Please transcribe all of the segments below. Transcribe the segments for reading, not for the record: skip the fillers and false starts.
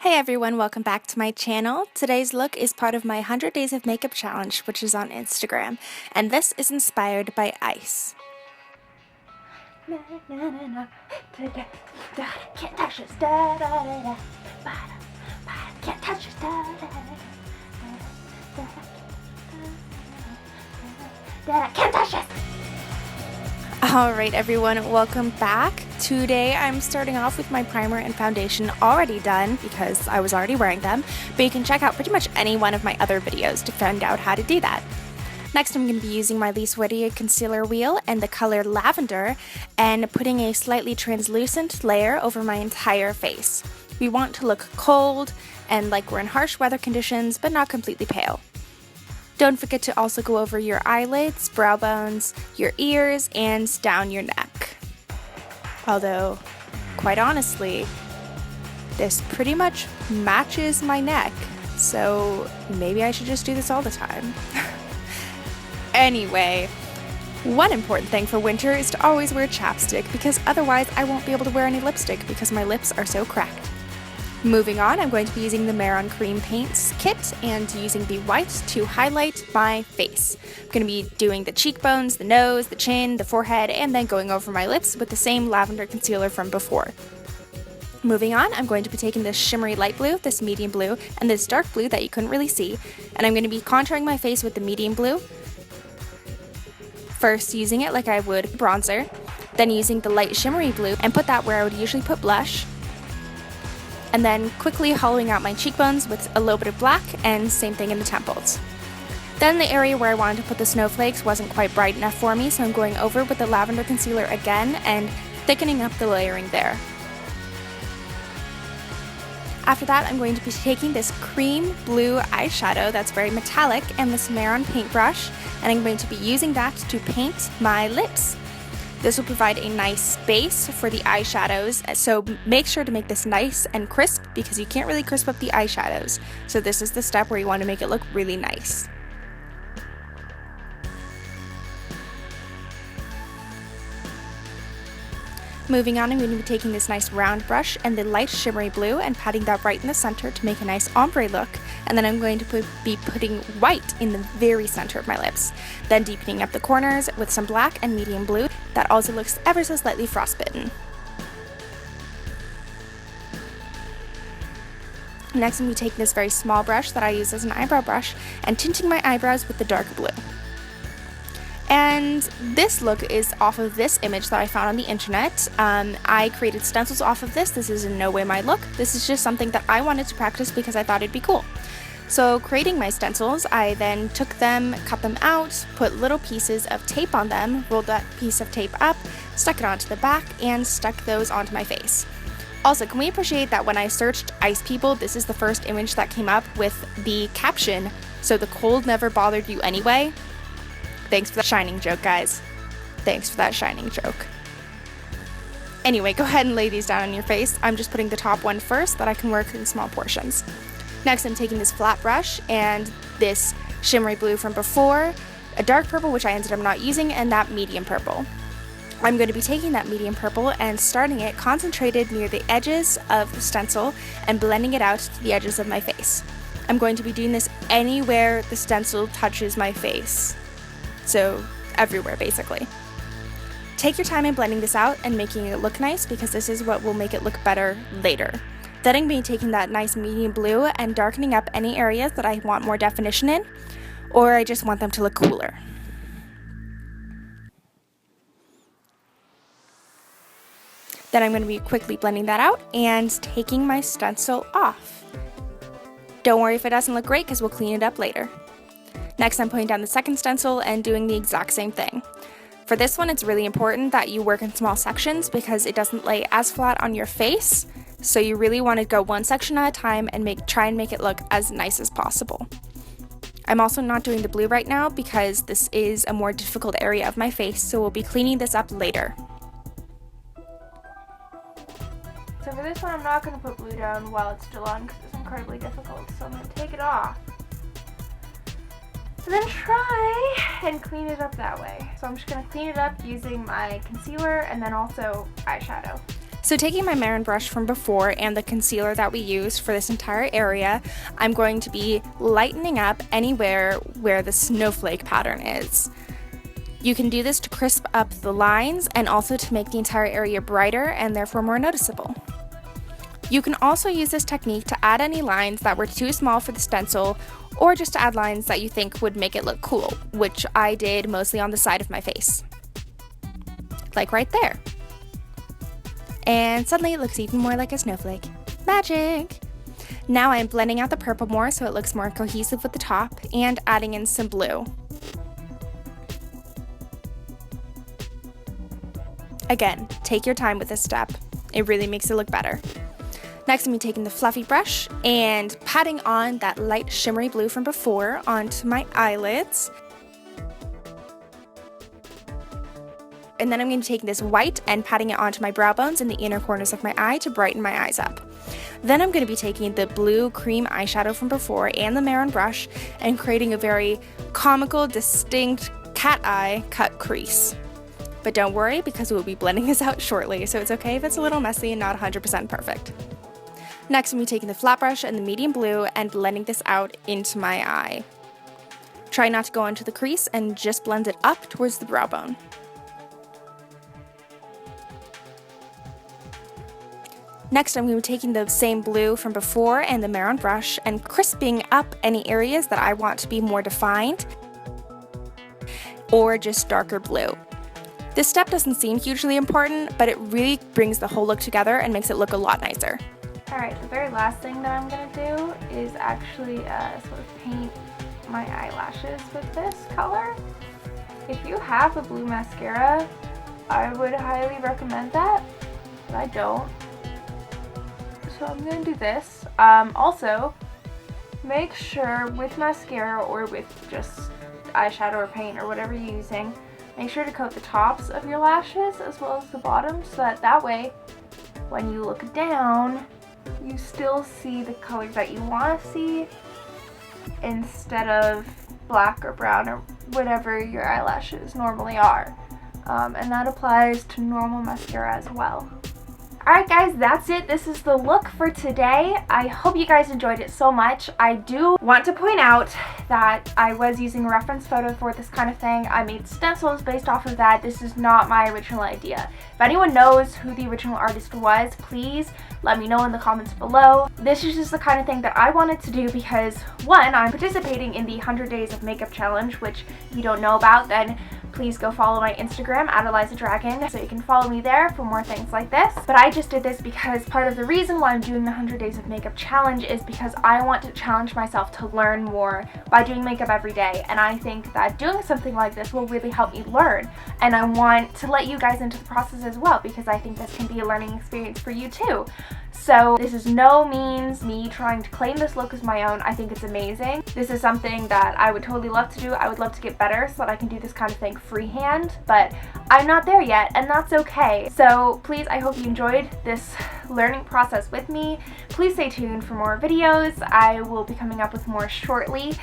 Hey everyone, welcome back to my channel. Today's look is part of my 100 Days of Makeup Challenge, which is on Instagram, and this is inspired by ice. Can't touch this. Can't touch this. Can't touch this. Alright everyone, welcome back. Today I'm starting off with my primer and foundation already done because I was already wearing them, but you can check out pretty much any one of my other videos to find out how to do that. Next I'm going to be using my Lise Watier concealer wheel and the color Lavender and putting a slightly translucent layer over my entire face. We want to look cold and like we're in harsh weather conditions, but not completely pale. Don't forget to also go over your eyelids, brow bones, your ears, and down your neck. Although, quite honestly, this pretty much matches my neck, so maybe I should just do this all the time. Anyway, one important thing for winter is to always wear chapstick because otherwise I won't be able to wear any lipstick because my lips are so cracked. Moving on, I'm going to be using the Mehron Cream Paints kit and using the white to highlight my face. I'm going to be doing the cheekbones, the nose, the chin, the forehead, and then going over my lips with the same lavender concealer from before. Moving on, I'm going to be taking this shimmery light blue, this medium blue, and this dark blue that you couldn't really see, and I'm going to be contouring my face with the medium blue. First using it like I would bronzer, then using the light shimmery blue and put that where I would usually put blush, and then quickly hollowing out my cheekbones with a little bit of black, and same thing in the temples. Then the area where I wanted to put the snowflakes wasn't quite bright enough for me, so I'm going over with the lavender concealer again and thickening up the layering there. After that, I'm going to be taking this cream blue eyeshadow that's very metallic and this Mehron paintbrush, and I'm going to be using that to paint my lips. This will provide a nice base for the eyeshadows, so make sure to make this nice and crisp because you can't really crisp up the eyeshadows. So this is the step where you want to make it look really nice. Moving on, I'm going to be taking this nice round brush and the light shimmery blue and patting that right in the center to make a nice ombre look. And then I'm going to be putting white in the very center of my lips. Then deepening up the corners with some black and medium blue that also looks ever so slightly frostbitten. Next, I'm going to be taking this very small brush that I use as an eyebrow brush and tinting my eyebrows with the dark blue. And this look is off of this image that I found on the internet. I created stencils off of this. This is in no way my look. This is just something that I wanted to practice because I thought it'd be cool. So creating my stencils, I then took them, cut them out, put little pieces of tape on them, rolled that piece of tape up, stuck it onto the back, and stuck those onto my face. Also, can we appreciate that when I searched ice people, this is the first image that came up with the caption, "So the cold never bothered you anyway?" Thanks for that shining joke, guys. Thanks for that shining joke. Anyway, go ahead and lay these down on your face. I'm just putting the top one first that I can work in small portions. Next, I'm taking this flat brush and this shimmery blue from before, a dark purple, which I ended up not using, and that medium purple. I'm going to be taking that medium purple and starting it concentrated near the edges of the stencil and blending it out to the edges of my face. I'm going to be doing this anywhere the stencil touches my face. So everywhere basically. Take your time in blending this out and making it look nice because this is what will make it look better later. Then I'm going to be taking that nice medium blue and darkening up any areas that I want more definition in, or I just want them to look cooler. Then I'm going to be quickly blending that out and taking my stencil off. Don't worry if it doesn't look great because we'll clean it up later. Next, I'm putting down the second stencil and doing the exact same thing. For this one, it's really important that you work in small sections because it doesn't lay as flat on your face, so you really want to go one section at a time and try and make it look as nice as possible. I'm also not doing the blue right now because this is a more difficult area of my face, so we'll be cleaning this up later. So for this one, I'm not going to put blue down while it's still on because it's incredibly difficult. So I'm going to take it off. And then try and clean it up that way. So I'm just going to clean it up using my concealer and then also eyeshadow. So taking my Mehron brush from before and the concealer that we used for this entire area, I'm going to be lightening up anywhere where the snowflake pattern is. You can do this to crisp up the lines and also to make the entire area brighter and therefore more noticeable. You can also use this technique to add any lines that were too small for the stencil, or just to add lines that you think would make it look cool, which I did mostly on the side of my face. Like right there. And suddenly it looks even more like a snowflake. Magic! Now I'm blending out the purple more so it looks more cohesive with the top, and adding in some blue. Again, take your time with this step. It really makes it look better. Next, I'm taking the fluffy brush and patting on that light shimmery blue from before onto my eyelids. And then I'm going to take this white and patting it onto my brow bones and the inner corners of my eye to brighten my eyes up. Then I'm going to be taking the blue cream eyeshadow from before and the Mehron brush and creating a very comical, distinct cat eye cut crease. But don't worry, because we'll be blending this out shortly, so it's okay if it's a little messy and not 100% perfect. Next, I'm going to be taking the flat brush and the medium blue and blending this out into my eye. Try not to go into the crease and just blend it up towards the brow bone. Next, I'm going to be taking the same blue from before and the Mehron brush and crisping up any areas that I want to be more defined or just darker blue. This step doesn't seem hugely important, but it really brings the whole look together and makes it look a lot nicer. Alright, the very last thing that I'm going to do is actually sort of paint my eyelashes with this color. If you have a blue mascara, I would highly recommend that, but I don't. So I'm going to do this. Also, make sure with mascara or with just eyeshadow or paint or whatever you're using, make sure to coat the tops of your lashes as well as the bottom so that way when you look down, you still see the color that you want to see instead of black or brown or whatever your eyelashes normally are. And that applies to normal mascara as well. Alright guys, that's it. This is the look for today. I hope you guys enjoyed it so much. I do want to point out that I was using a reference photo for this kind of thing. I made stencils based off of that. This is not my original idea. If anyone knows who the original artist was, please let me know in the comments below. This is just the kind of thing that I wanted to do because, one, I'm participating in the 100 Days of Makeup Challenge, which if you don't know about, then please go follow my Instagram at ElizaDragon so you can follow me there for more things like this. But I just did this because part of the reason why I'm doing the 100 Days of Makeup Challenge is because I want to challenge myself to learn more by doing makeup every day, and I think that doing something like this will really help me learn, and I want to let you guys into the process as well because I think this can be a learning experience for you too. So this is no means me trying to claim this look as my own. I think it's amazing. This is something that I would totally love to do. I would love to get better so that I can do this kind of thing freehand, but I'm not there yet, and that's okay. So please, I hope you enjoyed this learning process with me. Please stay tuned for more videos. I will be coming up with more shortly.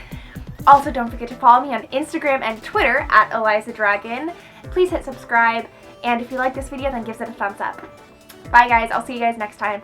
Also, don't forget to follow me on Instagram and Twitter at ElizaDragon. Please hit subscribe, and if you like this video, then give it a thumbs up. Bye guys, I'll see you guys next time.